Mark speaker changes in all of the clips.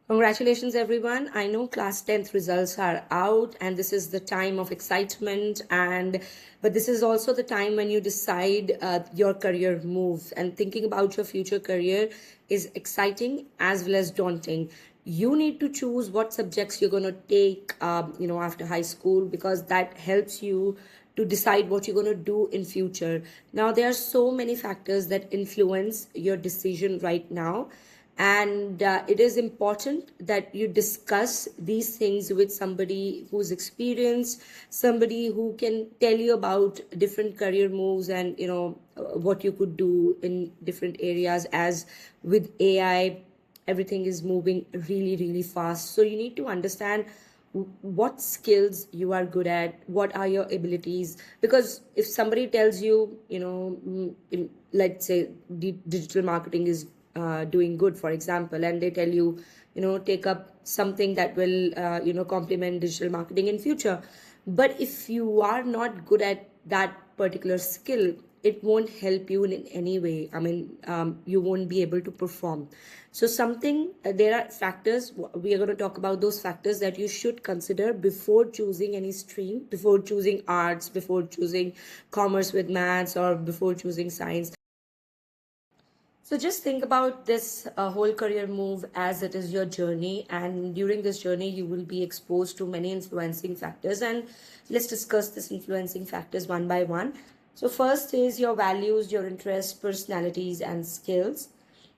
Speaker 1: Congratulations, everyone. I know class 10th results are out, and this is the time of excitement. But this is also the time when you decide your career move. And thinking about your future career is exciting as well as daunting. You need to choose what subjects you're going to take, after high school, because that helps you to decide what you're going to do in future. Now, there are so many factors that influence your decision right now, and it is important that you discuss these things with somebody who's experienced, somebody who can tell you about different career moves and what you could do in different areas. As with AI, everything is moving really really fast, so you need to understand what skills you are good at, what are your abilities. Because if somebody tells you, let's say digital marketing is doing good, for example, and they tell you, take up something that will complement digital marketing in future, but if you are not good at that particular skill, it won't help you in any way. I mean, you won't be able to perform. So something, there are factors, we are going to talk about those factors that you should consider before choosing any stream, before choosing arts, before choosing commerce with maths, or before choosing science. So just think about this whole career move as it is your journey, and during this journey, you will be exposed to many influencing factors. And let's discuss this influencing factors one by one. So first is your values, your interests, personalities, and skills.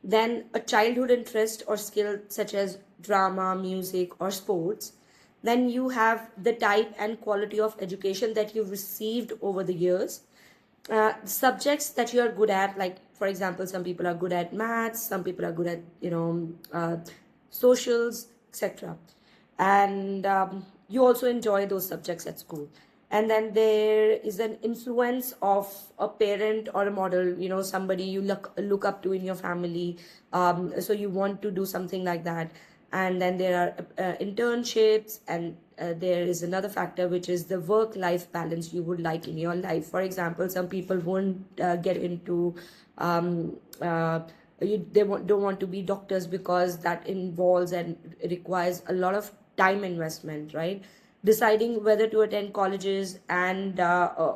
Speaker 1: Then a childhood interest or skill such as drama, music, or sports. Then you have the type and quality of education that you've received over the years, subjects that you are good at. Like, for example, some people are good at maths, some people are good at socials, etc. And you also enjoy those subjects at school. And then there is an influence of a parent or a model, somebody you look up to in your family. So you want to do something like that. And then there are internships, and there is another factor, which is the work life balance you would like in your life. For example, some people won't get into don't want to be doctors because that involves and requires a lot of time investment, right? Deciding whether to attend colleges, and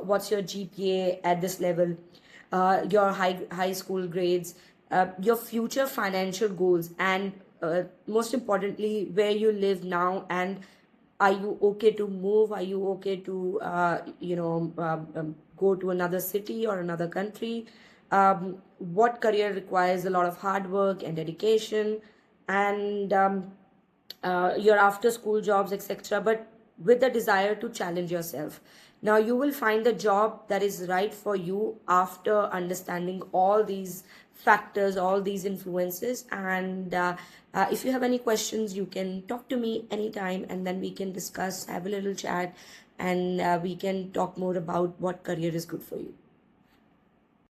Speaker 1: what's your GPA at this level, your high school grades, your future financial goals, and most importantly, where you live now, and are you okay to move? Are you okay to go to another city or another country? What career requires a lot of hard work and dedication, and your after school jobs, etc., but with the desire to challenge yourself. Now you will find the job that is right for you after understanding all these factors, all these influences. And if you have any questions, you can talk to me anytime, and then we can discuss, have a little chat, and we can talk more about what career is good for you.